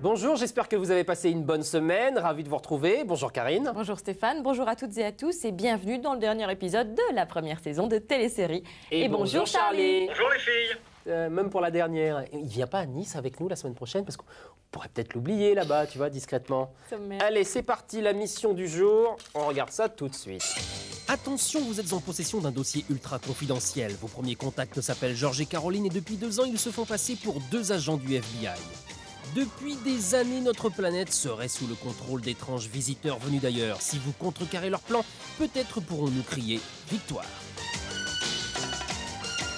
Bonjour, j'espère que vous avez passé une bonne semaine. Ravi de vous retrouver. Bonjour Karine. Bonjour Stéphane, bonjour à toutes et à tous et bienvenue dans le dernier épisode de la première saison de Télésérie. Et bonjour Charlie. Bonjour les filles. Même pour la dernière. Il vient pas à Nice avec nous la semaine prochaine parce qu'on pourrait peut-être l'oublier là-bas, tu vois, discrètement. Allez, c'est parti, la mission du jour. On regarde ça tout de suite. Attention, vous êtes en possession d'un dossier ultra confidentiel. Vos premiers contacts s'appellent Georges et Caroline et depuis 2 ans, ils se font passer pour 2 agents du FBI. Depuis des années, notre planète serait sous le contrôle d'étranges visiteurs venus d'ailleurs. Si vous contrecarrez leur plan, peut-être pourrons-nous crier victoire.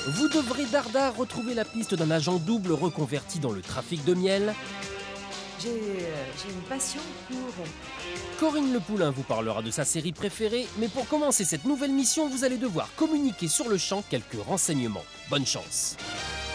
Vous devrez dardard retrouver la piste d'un agent double reconverti dans le trafic de miel. J'ai une passion pour... Corinne Le Poulain vous parlera de sa série préférée, mais pour commencer cette nouvelle mission, vous allez devoir communiquer sur le champ quelques renseignements. Bonne chance.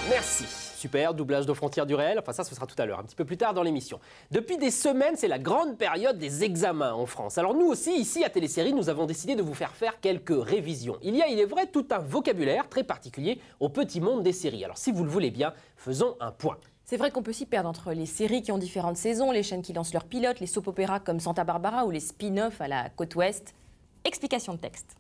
Merci. Super, doublage de Frontières du réel, enfin ça ce sera tout à l'heure, un petit peu plus tard dans l'émission. Depuis des semaines, c'est la grande période des examens en France. Alors nous aussi, ici à Télésérie, nous avons décidé de vous faire quelques révisions. Il y a, il est vrai, tout un vocabulaire très particulier au petit monde des séries. Alors si vous le voulez bien, faisons un point. C'est vrai qu'on peut s'y perdre entre les séries qui ont différentes saisons, les chaînes qui lancent leurs pilotes, les soap-opéras comme Santa Barbara ou les spin-offs à la côte ouest. Explication de texte.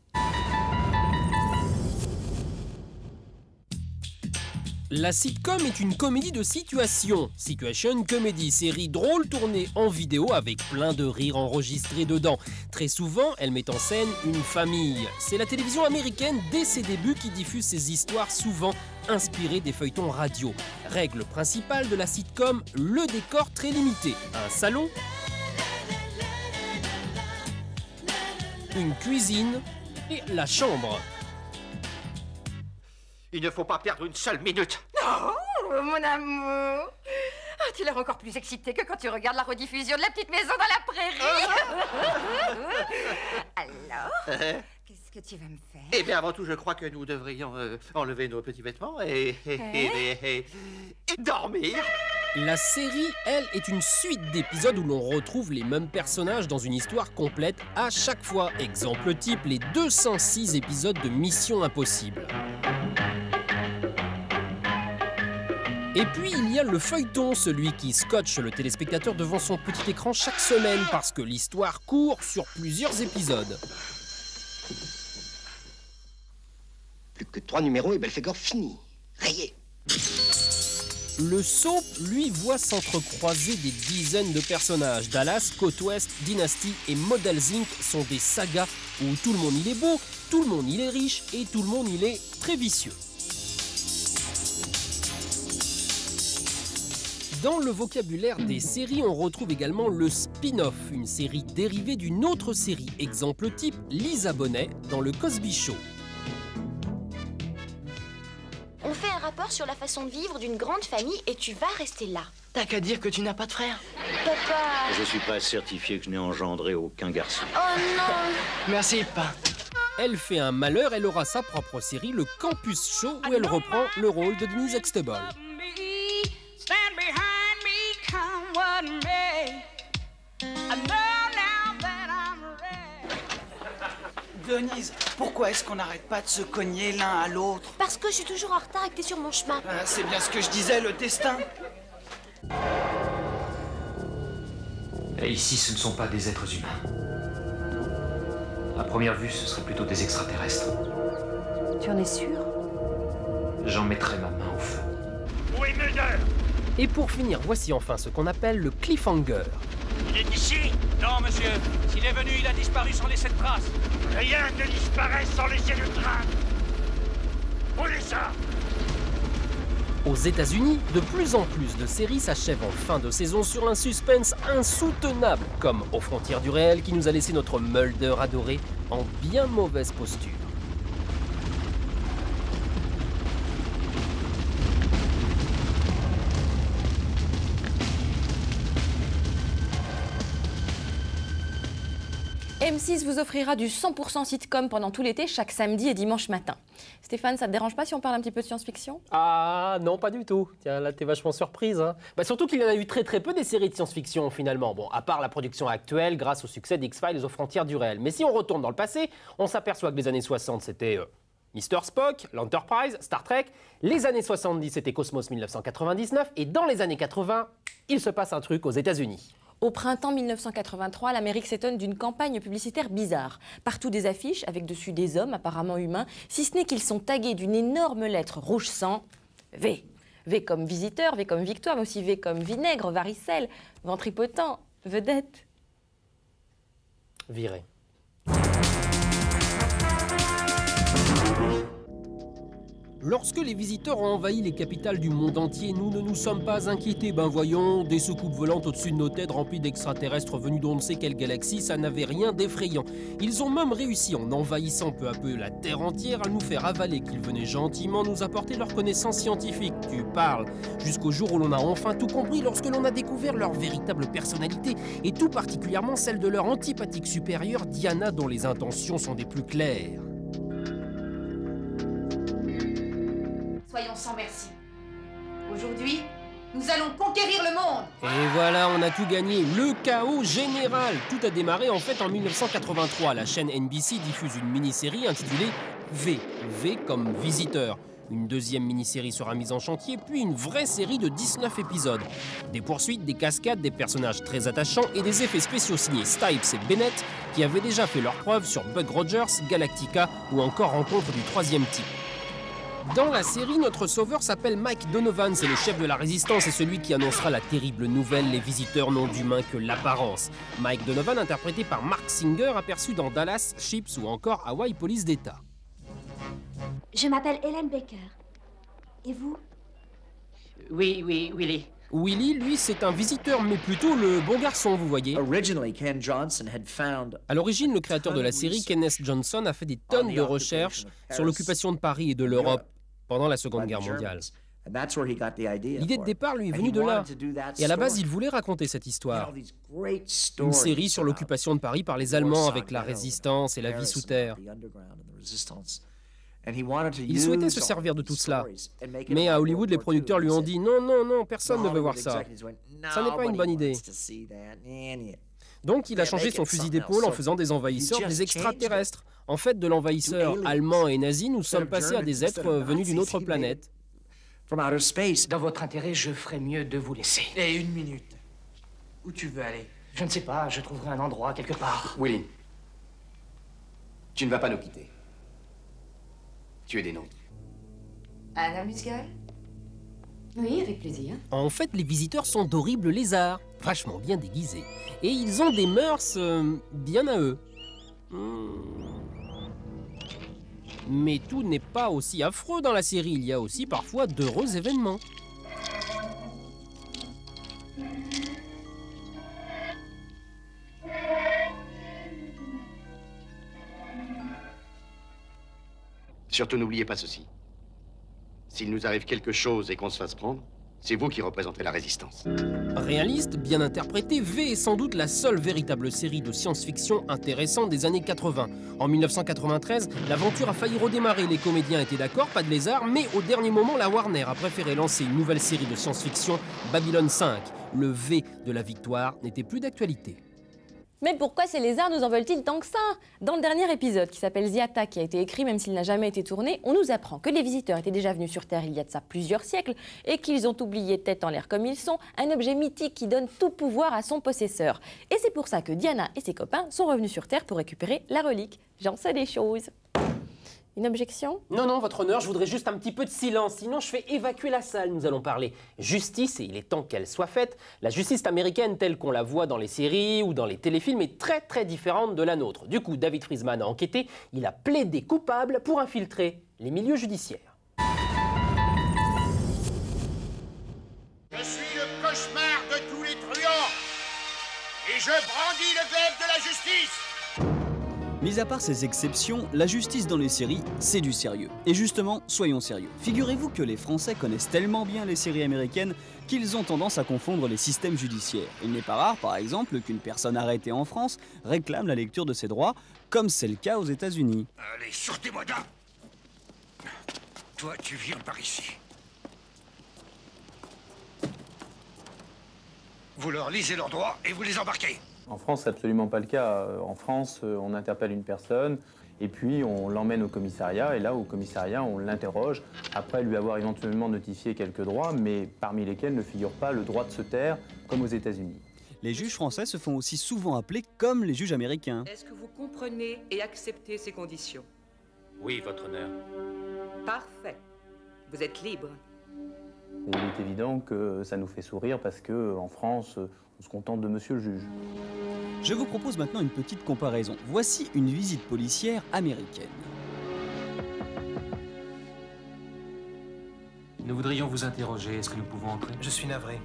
La sitcom est une comédie de situation. Situation comedy, série drôle tournée en vidéo avec plein de rires enregistrés dedans. Très souvent, elle met en scène une famille. C'est la télévision américaine dès ses débuts qui diffuse ces histoires souvent inspirées des feuilletons radio. Règle principale de la sitcom, le décor très limité. Un salon, une cuisine et la chambre. Il ne faut pas perdre une seule minute. Oh, mon amour. Ah, tu l'as encore plus excité que quand tu regardes la rediffusion de La Petite Maison dans la Prairie. Alors, qu'est-ce que tu vas me faire? Eh bien, avant tout, je crois que nous devrions enlever nos petits vêtements et dormir. La série, elle, est une suite d'épisodes où l'on retrouve les mêmes personnages dans une histoire complète à chaque fois. Exemple type, les 206 épisodes de Mission Impossible. Et puis il y a le feuilleton, celui qui scotche le téléspectateur devant son petit écran chaque semaine parce que l'histoire court sur plusieurs épisodes. Plus que 3 numéros et Belphégor fini. Rayé. Le soap, lui, voit s'entrecroiser des dizaines de personnages. Dallas, Côte Ouest, Dynasty et Models Inc. sont des sagas où tout le monde il est beau, tout le monde il est riche et tout le monde il est très vicieux. Dans le vocabulaire des séries, on retrouve également le spin-off, une série dérivée d'une autre série. Exemple type, Lisa Bonet dans le Cosby Show. On fait un rapport sur la façon de vivre d'une grande famille et tu vas rester là. T'as qu'à dire que tu n'as pas de frère. Papa... Je suis pas certifié que je n'ai engendré aucun garçon. Oh non! Merci, pas. Elle fait un malheur, elle aura sa propre série, le Campus Show, où elle reprend le rôle de Denise Extable. Denise, pourquoi est-ce qu'on n'arrête pas de se cogner l'un à l'autre? Parce que je suis toujours en retard et que t'es sur mon chemin. Ah, c'est bien ce que je disais, le destin. Et ici, ce ne sont pas des êtres humains. À première vue, ce serait plutôt des extraterrestres. Tu en es sûr? J'en mettrai ma main au feu. Où est Mulder? Et pour finir, voici enfin ce qu'on appelle le cliffhanger. Il est ici? Non, monsieur. S'il est venu, il a disparu sans laisser de traces. Rien ne disparaît sans laisser de trace. Où est ça? Aux États-Unis, de plus en plus de séries s'achèvent en fin de saison sur un suspense insoutenable, comme Aux Frontières du réel qui nous a laissé notre Mulder adoré en bien mauvaise posture. M6 vous offrira du 100% sitcom pendant tout l'été, chaque samedi et dimanche matin. Stéphane, ça te dérange pas si on parle un petit peu de science-fiction? Ah non, pas du tout. Tiens, là t'es vachement surprise. Hein. Surtout qu'il y en a eu très peu des séries de science-fiction finalement. Bon, à part la production actuelle grâce au succès d'X-Files aux Frontières du réel. Mais si on retourne dans le passé, on s'aperçoit que les années 60 c'était Mr. Spock, l'Enterprise, Star Trek. Les années 70, c'était Cosmos 1999. Et dans les années 80, il se passe un truc aux États-Unis. Au printemps 1983, l'Amérique s'étonne d'une campagne publicitaire bizarre. Partout des affiches avec dessus des hommes apparemment humains, si ce n'est qu'ils sont tagués d'une énorme lettre rouge sang, V. V comme visiteur, V comme victoire, mais aussi V comme vinaigre, varicelle, ventripotent, vedette. Viré. Lorsque les visiteurs ont envahi les capitales du monde entier, nous ne nous sommes pas inquiétés. Ben voyons, des soucoupes volantes au-dessus de nos têtes remplies d'extraterrestres venus d'on ne sait quelle galaxie, ça n'avait rien d'effrayant. Ils ont même réussi, en envahissant peu à peu la Terre entière, à nous faire avaler qu'ils venaient gentiment nous apporter leurs connaissances scientifiques. Tu parles. Jusqu'au jour où l'on a enfin tout compris, lorsque l'on a découvert leur véritable personnalité, et tout particulièrement celle de leur antipathique supérieure, Diana, dont les intentions sont des plus claires. Soyons sans merci. Aujourd'hui, nous allons conquérir le monde. Et voilà, on a tout gagné. Le chaos général. Tout a démarré en fait en 1983. La chaîne NBC diffuse une mini-série intitulée V. V comme visiteur. Une deuxième mini-série sera mise en chantier, puis une vraie série de 19 épisodes. Des poursuites, des cascades, des personnages très attachants et des effets spéciaux signés Stipes et Bennett qui avaient déjà fait leurs preuves sur Buck Rogers, Galactica ou encore Rencontre du troisième type. Dans la série, notre sauveur s'appelle Mike Donovan, c'est le chef de la résistance et celui qui annoncera la terrible nouvelle, les visiteurs n'ont d'humain que l'apparence. Mike Donovan, interprété par Mark Singer, aperçu dans Dallas, Chips ou encore Hawaii Police d'État. Je m'appelle Helen Baker. Et vous? Oui, Willy. Willy, lui, c'est un visiteur, mais plutôt le bon garçon, vous voyez. À l'origine, le créateur de la série, Kenneth Johnson, a fait des tonnes de recherches sur l'occupation de Paris et de l'Europe pendant la Seconde Guerre mondiale. L'idée de départ lui est venue de là. Et à la base, il voulait raconter cette histoire. Une série sur l'occupation de Paris par les Allemands avec la résistance et la vie sous terre. Il souhaitait se servir de tout cela. Mais à Hollywood, les producteurs lui ont dit « Non, non, non, personne ne veut voir ça. Ça n'est pas une bonne idée. » Donc il a changé son fusil d'épaule en faisant des envahisseurs des extraterrestres. En fait, de l'envahisseur allemand et nazi, nous sommes passés à des êtres venus d'une autre planète. Dans votre intérêt, je ferais mieux de vous laisser. Et une minute. Où tu veux aller? Je ne sais pas, je trouverai un endroit quelque part. Willy, tu ne vas pas nous quitter. Tu es des nôtres. Anna Muscal? Oui, avec plaisir. En fait, les visiteurs sont d'horribles lézards, vachement bien déguisés. Et ils ont des mœurs bien à eux. Mais tout n'est pas aussi affreux dans la série, il y a aussi parfois d'heureux événements. Surtout n'oubliez pas ceci. S'il nous arrive quelque chose et qu'on se fasse prendre, c'est vous qui représentez la résistance. Réaliste, bien interprété, V est sans doute la seule véritable série de science-fiction intéressante des années 80. En 1993, l'aventure a failli redémarrer, les comédiens étaient d'accord, pas de lézard, mais au dernier moment, la Warner a préféré lancer une nouvelle série de science-fiction, Babylon 5. Le V de la victoire n'était plus d'actualité. Mais pourquoi ces lézards nous en veulent-ils tant que ça? Dans le dernier épisode, qui s'appelle The Attack, qui a été écrit même s'il n'a jamais été tourné, on nous apprend que les visiteurs étaient déjà venus sur Terre il y a de ça plusieurs siècles et qu'ils ont oublié, tête en l'air comme ils sont, un objet mythique qui donne tout pouvoir à son possesseur. Et c'est pour ça que Diana et ses copains sont revenus sur Terre pour récupérer la relique. J'en sais des choses. Une objection? Non, non, votre honneur, je voudrais juste un petit peu de silence, sinon je fais évacuer la salle. Nous allons parler justice et il est temps qu'elle soit faite. La justice américaine telle qu'on la voit dans les séries ou dans les téléfilms est très très différente de la nôtre. Du coup, David Friesman a enquêté, il a plaidé coupable pour infiltrer les milieux judiciaires. Je suis le cauchemar de tous les truands et je brandis le glaive de la justice. Mis à part ces exceptions, la justice dans les séries, c'est du sérieux. Et justement, soyons sérieux. Figurez-vous que les Français connaissent tellement bien les séries américaines qu'ils ont tendance à confondre les systèmes judiciaires. Il n'est pas rare, par exemple, qu'une personne arrêtée en France réclame la lecture de ses droits, comme c'est le cas aux États-Unis. Allez, sortez-moi là. Toi, tu viens par ici. Vous leur lisez leurs droits et vous les embarquez. En France, c'est absolument pas le cas. En France, on interpelle une personne, Et puis on l'emmène au commissariat, et là au commissariat on l'interroge, après lui avoir éventuellement notifié quelques droits, mais parmi lesquels ne figure pas le droit de se taire, comme aux États-Unis. Les juges français se font aussi souvent appeler comme les juges américains. Est-ce que vous comprenez et acceptez ces conditions? Oui, votre honneur. Parfait. Vous êtes libre. Et il est évident que ça nous fait sourire parce qu'en France, on se contente de monsieur le juge. Je vous propose maintenant une petite comparaison. Voici une visite policière américaine. Nous voudrions vous interroger. Est-ce que nous pouvons entrer? Je suis navré.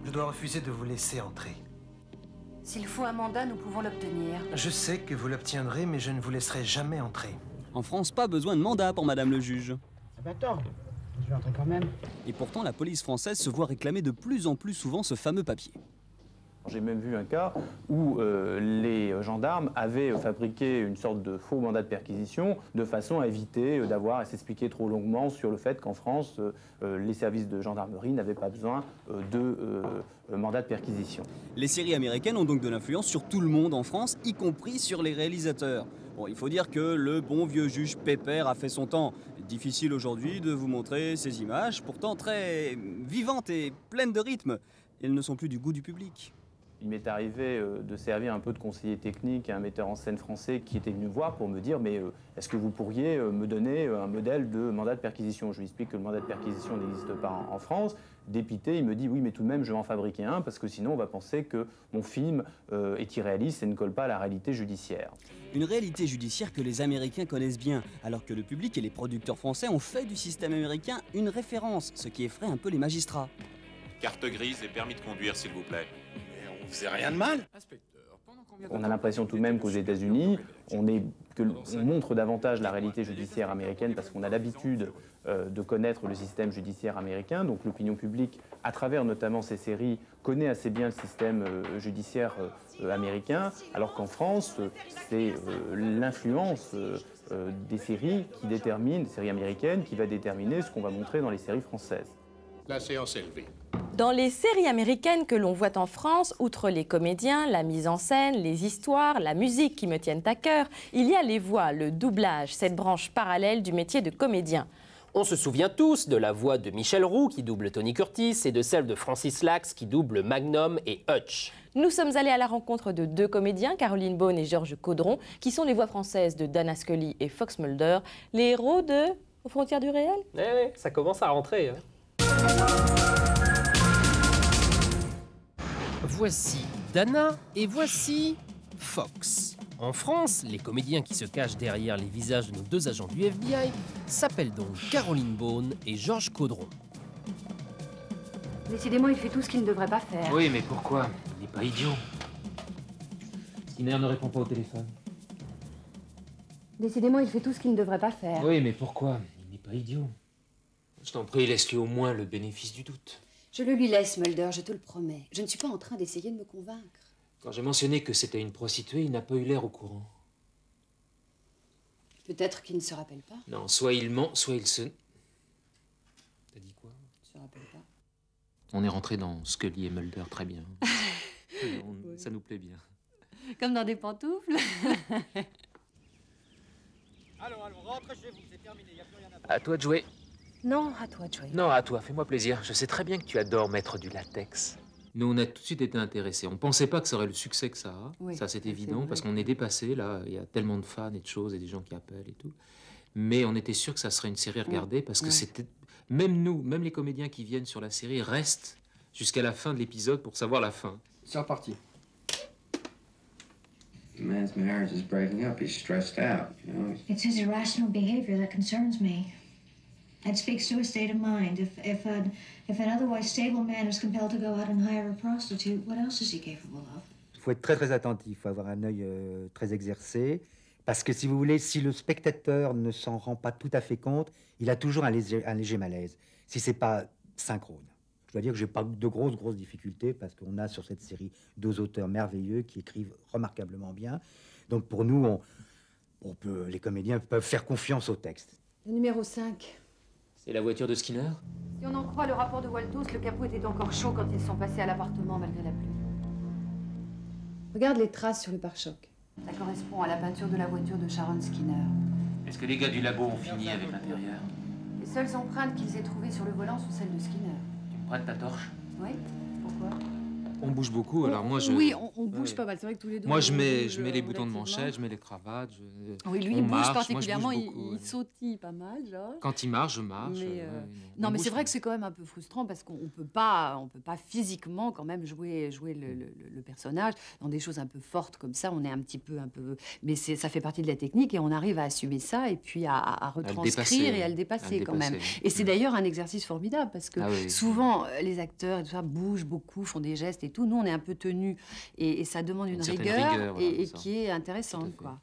Je dois refuser de vous laisser entrer. S'il faut un mandat, nous pouvons l'obtenir. Je sais que vous l'obtiendrez, mais je ne vous laisserai jamais entrer. En France, pas besoin de mandat pour madame le juge. Ah bah attends, je vais entrer quand même. Et pourtant, la police française se voit réclamer de plus en plus souvent ce fameux papier. J'ai même vu un cas où les gendarmes avaient fabriqué une sorte de faux mandat de perquisition de façon à éviter d'avoir à s'expliquer trop longuement sur le fait qu'en France, les services de gendarmerie n'avaient pas besoin de mandat de perquisition. Les séries américaines ont donc de l'influence sur tout le monde en France, y compris sur les réalisateurs. Bon, il faut dire que le bon vieux juge Pépère a fait son temps. Difficile aujourd'hui de vous montrer ces images, pourtant très vivantes et pleines de rythme. Elles ne sont plus du goût du public. Il m'est arrivé de servir un peu de conseiller technique à un metteur en scène français qui était venu me voir pour me dire « mais est-ce que vous pourriez me donner un modèle de mandat de perquisition ?» Je lui explique que le mandat de perquisition n'existe pas en France. Dépité, il me dit « oui, mais tout de même, je vais en fabriquer un parce que sinon on va penser que mon film est irréaliste et ne colle pas à la réalité judiciaire. » Une réalité judiciaire que les Américains connaissent bien, alors que le public et les producteurs français ont fait du système américain une référence, ce qui effraie un peu les magistrats. Carte grise et permis de conduire, s'il vous plaît. On faisait rien de mal. On a l'impression tout de même qu'aux États-Unis, on montre davantage la réalité judiciaire américaine parce qu'on a l'habitude de connaître le système judiciaire américain. Donc l'opinion publique, à travers notamment ces séries, connaît assez bien le système judiciaire américain, alors qu'en France, c'est l'influence des séries qui détermine, des séries américaines, qui va déterminer ce qu'on va montrer dans les séries françaises. La séance est levée. Dans les séries américaines que l'on voit en France, outre les comédiens, la mise en scène, les histoires, la musique qui me tiennent à cœur, il y a les voix, le doublage, cette branche parallèle du métier de comédien. On se souvient tous de la voix de Michel Roux qui double Tony Curtis et de celle de Francis Lax qui double Magnum et Hutch. Nous sommes allés à la rencontre de deux comédiens, Caroline Beaune et Georges Caudron, qui sont les voix françaises de Dana Scully et Fox Mulder, les héros de Aux frontières du réel. Oui, ça commence à rentrer. Hein. Voici Dana et voici Fox. En France, les comédiens qui se cachent derrière les visages de nos deux agents du FBI s'appellent donc Caroline Beaune et Georges Caudron. Décidément, il fait tout ce qu'il ne devrait pas faire. Oui, mais pourquoi? Il n'est pas idiot. Skinner ne répond pas au téléphone. Décidément, il fait tout ce qu'il ne devrait pas faire. Oui, mais pourquoi? Il n'est pas idiot. Je t'en prie, laisse-lui au moins le bénéfice du doute. Je le lui laisse, Mulder, je te le promets. Je ne suis pas en train d'essayer de me convaincre. Quand j'ai mentionné que c'était une prostituée, il n'a pas eu l'air au courant. Peut-être qu'il ne se rappelle pas. Non, soit il ment, soit il se... T'as dit quoi? Il ne se rappelle pas. On est rentré dans Scully et Mulder très bien. Ça nous plaît bien. Comme dans des pantoufles. Alors, rentre chez vous, c'est terminé, il n'y a plus rien à faire. À toi de jouer. Non, à toi de jouer. Non, à toi, fais-moi plaisir. Je sais très bien que tu adores mettre du latex. Nous, on a tout de suite été intéressés. On pensait pas que ça aurait le succès que ça a. Oui, ça, c'est évident, parce qu'on est dépassé, là. Il y a tellement de fans et de choses, et des gens qui appellent et tout. Mais on était sûr que ça serait une série regardée, parce que c'était... Même nous, même les comédiens qui viennent sur la série, restent jusqu'à la fin de l'épisode pour savoir la fin. C'est reparti. The man's marriage is breaking up. He's stressed out, you know. It's his irrational behavior that concerns me. It speaks to a state of mind. If an otherwise stable man is compelled to go out and hire a prostitute, what else is he capable of? Il faut être très très attentif, il faut avoir un œil très exercé, parce que si vous voulez, si le spectateur ne s'en rend pas tout à fait compte, il a toujours un léger malaise, si c'est pas synchrone. Je dois dire que j'ai pas de grosses difficultés, parce qu'on a sur cette série deux auteurs merveilleux qui écrivent remarquablement bien. Donc pour nous, les comédiens peuvent faire confiance au texte. Le numéro 5. C'est la voiture de Skinner? Si on en croit le rapport de Waltos, le capot était encore chaud quand ils sont passés à l'appartement malgré la pluie. Regarde les traces sur le pare-choc. Ça correspond à la peinture de la voiture de Sharon Skinner. Est-ce que les gars du labo ont fini avec l'intérieur? Les seules empreintes qu'ils aient trouvées sur le volant sont celles de Skinner. Tu me prêtes ta torche? Oui, pourquoi? On bouge beaucoup, alors moi je... Oui, on bouge pas mal, c'est vrai que tous les deux... Moi je mets les boutons de manchette, je mets les cravates, Oui, lui il bouge particulièrement, il sautille pas mal, genre. Quand il marche, je marche. Non, mais c'est vrai que c'est quand même un peu frustrant parce qu'on peut pas physiquement quand même jouer le personnage dans des choses un peu fortes comme ça, on est un peu... Mais ça fait partie de la technique et on arrive à assumer ça et puis à retranscrire et à le dépasser quand même. Et c'est d'ailleurs un exercice formidable parce que souvent les acteurs et tout ça bougent beaucoup, font des gestes et tout. Nous, on est un peu tenus et ça demande une rigueur et qui est intéressante, quoi.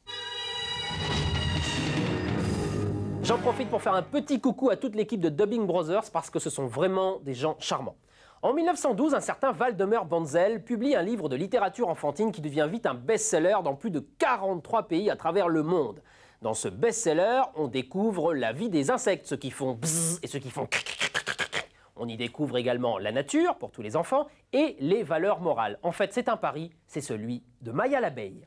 J'en profite pour faire un petit coucou à toute l'équipe de Dubbing Brothers parce que ce sont vraiment des gens charmants. En 1912, un certain Waldemar Banzel publie un livre de littérature enfantine qui devient vite un best-seller dans plus de 43 pays à travers le monde. Dans ce best-seller, on découvre la vie des insectes, ceux qui font bzzz et ceux qui font cric. On y découvre également la nature, pour tous les enfants, et les valeurs morales. En fait, c'est un pari, c'est celui de Maya l'abeille.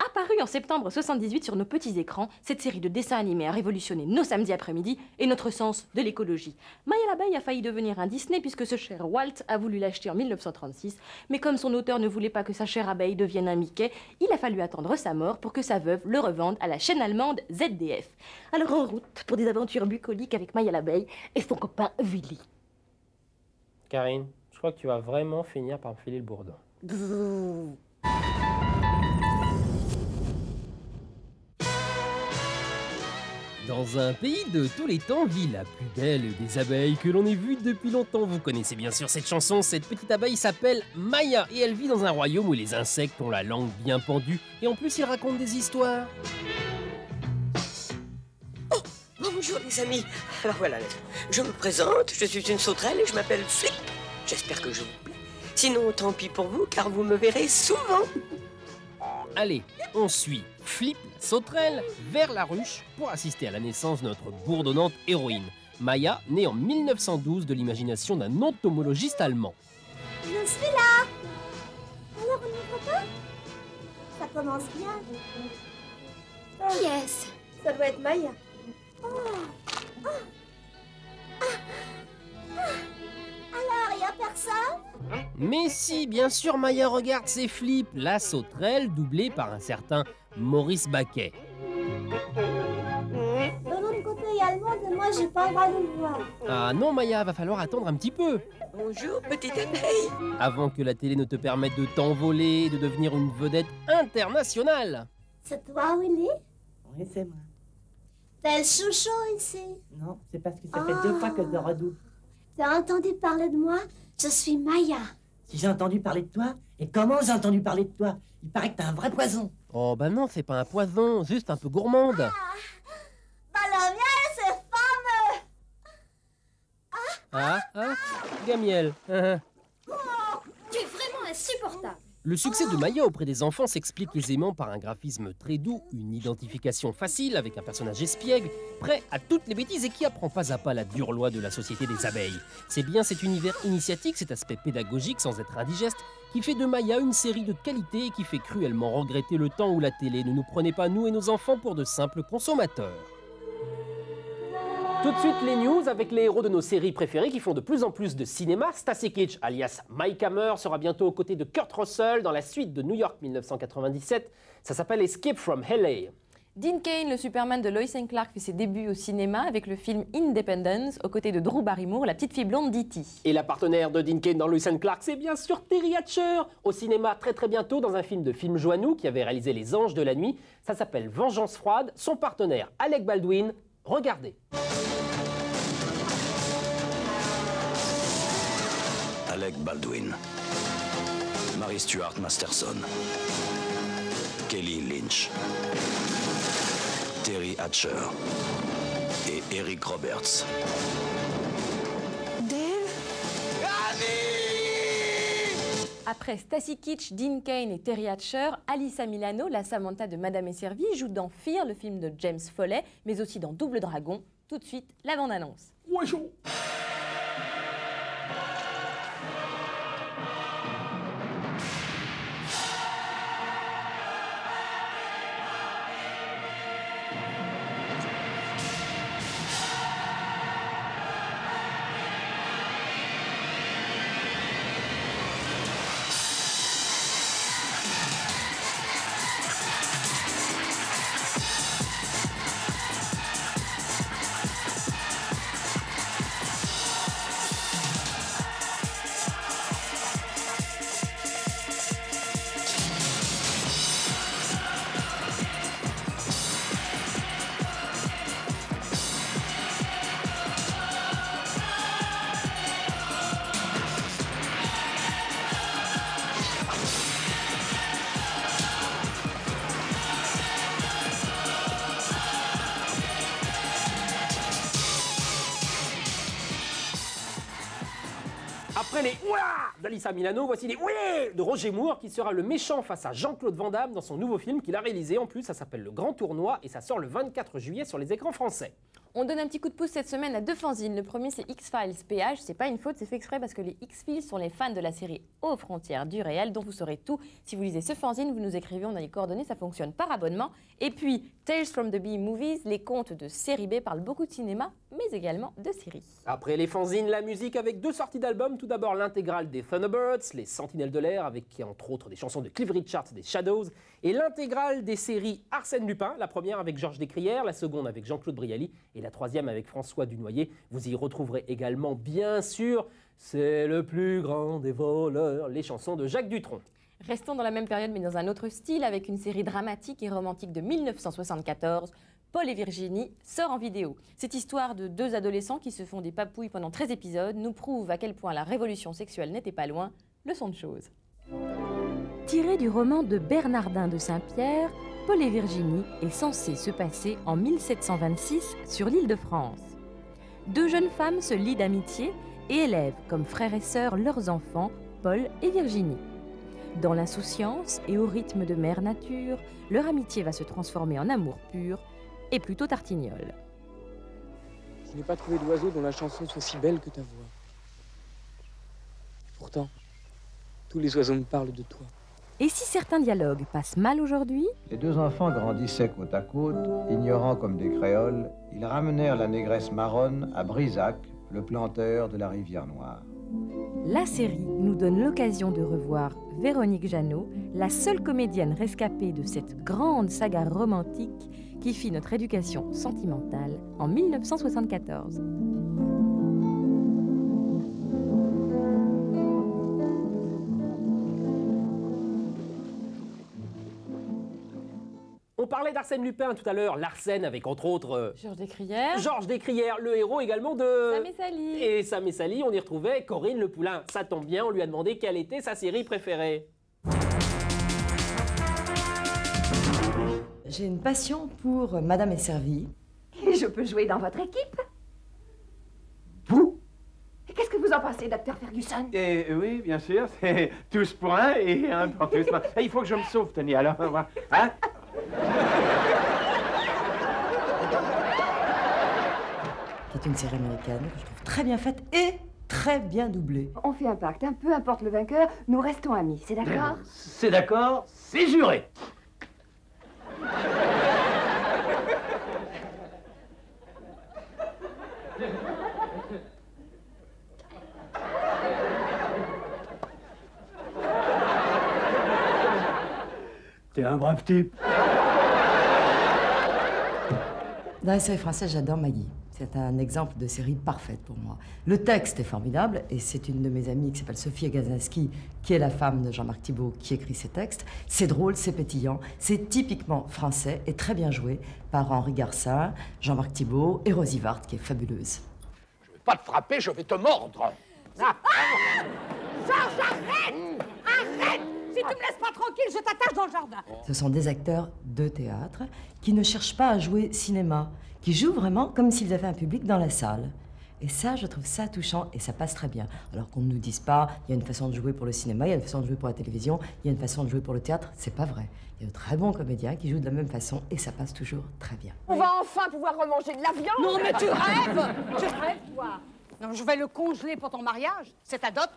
Apparue en septembre 1978 sur nos petits écrans, cette série de dessins animés a révolutionné nos samedis après-midi et notre sens de l'écologie. Maya l'abeille a failli devenir un Disney puisque ce cher Walt a voulu l'acheter en 1936, mais comme son auteur ne voulait pas que sa chère abeille devienne un Mickey, il a fallu attendre sa mort pour que sa veuve le revende à la chaîne allemande ZDF. Alors en route pour des aventures bucoliques avec Maya l'abeille et son copain Willy. Karine, je crois que tu vas vraiment finir par me filer le bourdon. Dans un pays de tous les temps vit la plus belle des abeilles que l'on ait vue depuis longtemps. Vous connaissez bien sûr cette chanson, cette petite abeille s'appelle Maya et elle vit dans un royaume où les insectes ont la langue bien pendue et en plus ils racontent des histoires. Oh, bonjour les amis. Alors voilà, je me présente, je suis une sauterelle et je m'appelle Flip. J'espère que je vous plais. Sinon, tant pis pour vous car vous me verrez souvent. Allez, on suit Flip, la sauterelle, vers la ruche pour assister à la naissance de notre bourdonnante héroïne. Maya, née en 1912 de l'imagination d'un entomologiste allemand. Je suis là. Alors on n'y va pas? Ça commence bien. Qui est-ce? Ça doit être Maya. Oh. Oh. Ah. Ah. Alors, il n'y a personne? Mais si, bien sûr, Maya regarde, c'est Flip, la sauterelle, doublée par un certain Maurice Baquet. De l'autre côté, il y a le monde et moi, j'ai pas le droit de le voir. Ah non, Maya, va falloir attendre un petit peu. Bonjour, petite abeille. Avant que la télé ne te permette de t'envoler et de devenir une vedette internationale. C'est toi, Willy? Oui, c'est moi. T'es le chouchou ici? Non, c'est parce que ça fait 2 fois que je redouble. T'as entendu parler de moi? Je suis Maya. Si j'ai entendu parler de toi? Et comment j'ai entendu parler de toi? Il paraît que t'as un vrai poison. Oh bah non, c'est pas un poison, juste un peu gourmande. Bah le miel, c'est fameux. Gamiel. Tu es vraiment insupportable. Le succès de Maya auprès des enfants s'explique aisément par un graphisme très doux, une identification facile avec un personnage espiègle, prêt à toutes les bêtises et qui apprend pas à pas la dure loi de la société des abeilles. C'est bien cet univers initiatique, cet aspect pédagogique sans être indigeste, qui fait de Maya une série de qualité et qui fait cruellement regretter le temps où la télé ne nous prenait pas, nous et nos enfants, pour de simples consommateurs. Tout de suite, les news avec les héros de nos séries préférées qui font de plus en plus de cinéma. Stacy Keach, alias Mike Hammer, sera bientôt aux côtés de Kurt Russell dans la suite de New York 1997. Ça s'appelle Escape from LA. Dean Cain, le Superman de Lois & Clark, fait ses débuts au cinéma avec le film Independence, aux côtés de Drew Barrymore, la petite fille blonde d'E.T. Et la partenaire de Dean Cain dans Lois & Clark, c'est bien sûr Terry Hatcher, au cinéma très bientôt dans un film de Film Joannou qui avait réalisé Les Anges de la Nuit. Ça s'appelle Vengeance froide. Son partenaire, Alec Baldwin. Regardez. Alec Baldwin, Mary Stuart Masterson, Kelly Lynch, Terry Hatcher et Eric Roberts. Après Stacy Keach, Dean Cain et Terry Hatcher, Alyssa Milano, la Samantha de Madame et Servie, joue dans Fear, le film de James Foley, mais aussi dans Double Dragon. Tout de suite, la bande-annonce. Après les ouah d'Alyssa Milano, voici les oui de Roger Moore qui sera le méchant face à Jean-Claude Van Damme dans son nouveau film qu'il a réalisé. En plus, ça s'appelle Le Grand Tournoi et ça sort le 24 juillet sur les écrans français. On donne un petit coup de pouce cette semaine à 2 fanzines. Le premier, c'est X-Files PH. C'est pas une faute, c'est fait exprès parce que les X-Files sont les fans de la série Aux frontières du réel, dont vous saurez tout. Si vous lisez ce fanzine, vous nous écrivez, on a les coordonnées, ça fonctionne par abonnement. Et puis, Tales from the B-Movies, les contes de série B parlent beaucoup de cinéma, mais également de séries. Après les fanzines, la musique avec 2 sorties d'albums. Tout d'abord, l'intégrale des Thunderbirds, les Sentinelles de l'air, avec entre autres des chansons de Cliff Richards, des Shadows, et l'intégrale des séries Arsène Lupin, la première avec Georges Descrières, la seconde avec Jean-Claude Brialy, et la troisième avec François Dunoyer. Vous y retrouverez également, bien sûr, C'est le plus grand des voleurs, les chansons de Jacques Dutronc. Restons dans la même période, mais dans un autre style, avec une série dramatique et romantique de 1974, Paul et Virginie sort en vidéo. Cette histoire de 2 adolescents qui se font des papouilles pendant 13 épisodes nous prouve à quel point la révolution sexuelle n'était pas loin, leçon de choses. Tiré du roman de Bernardin de Saint-Pierre, Paul et Virginie est censé se passer en 1726 sur l'île de France. 2 jeunes femmes se lient d'amitié et élèvent comme frères et sœurs leurs enfants, Paul et Virginie. Dans l'insouciance et au rythme de mère nature, leur amitié va se transformer en amour pur et plutôt tartignole. Je n'ai pas trouvé d'oiseau dont la chanson soit si belle que ta voix. Pourtant, tous les oiseaux me parlent de toi. Et si certains dialogues passent mal aujourd'hui? Les 2 enfants grandissaient côte à côte, ignorants comme des créoles. Ils ramenèrent la négresse marronne à Brisac, le planteur de la rivière Noire. La série nous donne l'occasion de revoir Véronique Jeannot, la seule comédienne rescapée de cette grande saga romantique qui fit notre éducation sentimentale en 1974. On parlait d'Arsène Lupin tout à l'heure, l'Arsène avec entre autres... Georges Descrières. Georges Descrières, le héros également de... Sam et Sally. Et Sam et Sally, on y retrouvait Corinne Le Poulain. Ça tombe bien, on lui a demandé quelle était sa série préférée. J'ai une passion pour Madame est servie. Et je peux jouer dans votre équipe? Vous? Et qu'est-ce que vous en pensez, Dr Ferguson? Oui, bien sûr, c'est tous pour un et un pour tous. Il faut que je me sauve, Tony, alors, hein? C'est une série américaine que je trouve très bien faite et très bien doublée. On fait un pacte, hein, peu importe le vainqueur, nous restons amis, c'est d'accord? C'est d'accord, c'est juré. T'es un brave type. Dans la série française, j'adore Maggie. C'est un exemple de série parfaite pour moi. Le texte est formidable et c'est une de mes amies qui s'appelle Sophie Agazinski, qui est la femme de Jean-Marc Thibault, qui écrit ces textes. C'est drôle, c'est pétillant, c'est typiquement français et très bien joué par Henri Garcin, Jean-Marc Thibault et Rosy Vart, qui est fabuleuse. Je vais pas te frapper, je vais te mordre. Georges, arrête! Arrête! Si tu me laisses pas tranquille, je t'attache dans le jardin. Ce sont des acteurs de théâtre qui ne cherchent pas à jouer cinéma, qui jouent vraiment comme s'ils avaient un public dans la salle. Et ça, je trouve ça touchant et ça passe très bien. Alors qu'on ne nous dise pas, il y a une façon de jouer pour le cinéma, il y a une façon de jouer pour la télévision, il y a une façon de jouer pour le théâtre, c'est pas vrai. Il y a de très bons comédiens qui jouent de la même façon et ça passe toujours très bien. On va enfin pouvoir remanger de la viande. Non, mais tu rêves! Tu rêves, toi! Non, je vais le congeler pour ton mariage. C'est ta dot.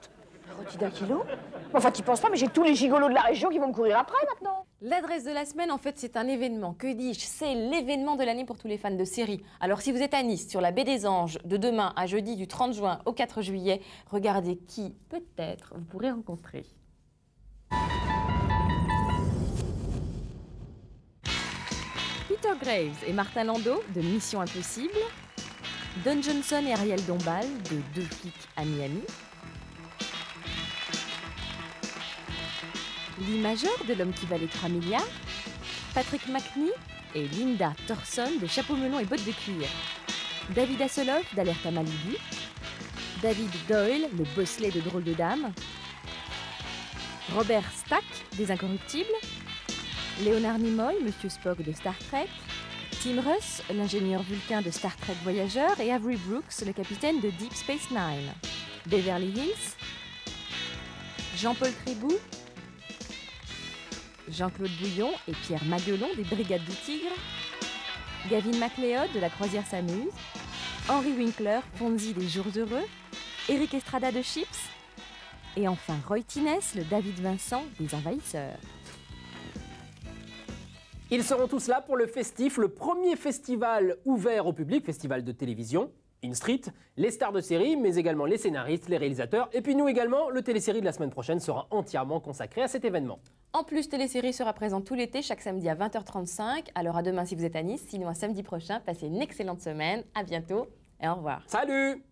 Rôti d'1 kilo? Enfin, tu penses pas, mais j'ai tous les gigolos de la région qui vont me courir après maintenant. L'adresse de la semaine, en fait, c'est un événement. Que dis-je? C'est l'événement de l'année pour tous les fans de séries. Alors, si vous êtes à Nice, sur la baie des Anges, de demain à jeudi du 30 juin au 4 juillet, regardez qui, peut-être, vous pourrez rencontrer. Peter Graves et Martin Landau de Mission Impossible, Don Johnson et Ariel Dombal de 2 flics à Miami, Lee Major de L'homme qui valait 3 milliards, Patrick McNee et Linda Thorson de Chapeau melon et bottes de cuir, David Hasselhoff d'Alerte à Malibu, David Doyle, le bosselet de Drôle de Dame, Robert Stack des Incorruptibles, Leonard Nimoy, Monsieur Spock de Star Trek, Tim Russ, l'ingénieur vulcain de Star Trek Voyageur et Avery Brooks, le capitaine de Deep Space Nine, Beverly Hills, Jean-Paul Tribou, Jean-Claude Bouillon et Pierre Maguelon des Brigades du Tigre, Gavin MacLeod de la Croisière s'amuse, Henry Winkler, Fonzie des Jours Heureux, Eric Estrada de Chips, et enfin Roy Thines, le David Vincent des Envahisseurs. Ils seront tous là pour le festif, le premier festival ouvert au public, festival de télévision, InStreet, les stars de série, mais également les scénaristes, les réalisateurs, et puis nous également, le télésérie de la semaine prochaine sera entièrement consacré à cet événement. En plus, télésérie sera présente tout l'été, chaque samedi à 20h35. Alors à demain si vous êtes à Nice, sinon à samedi prochain. Passez une excellente semaine, à bientôt et au revoir. Salut!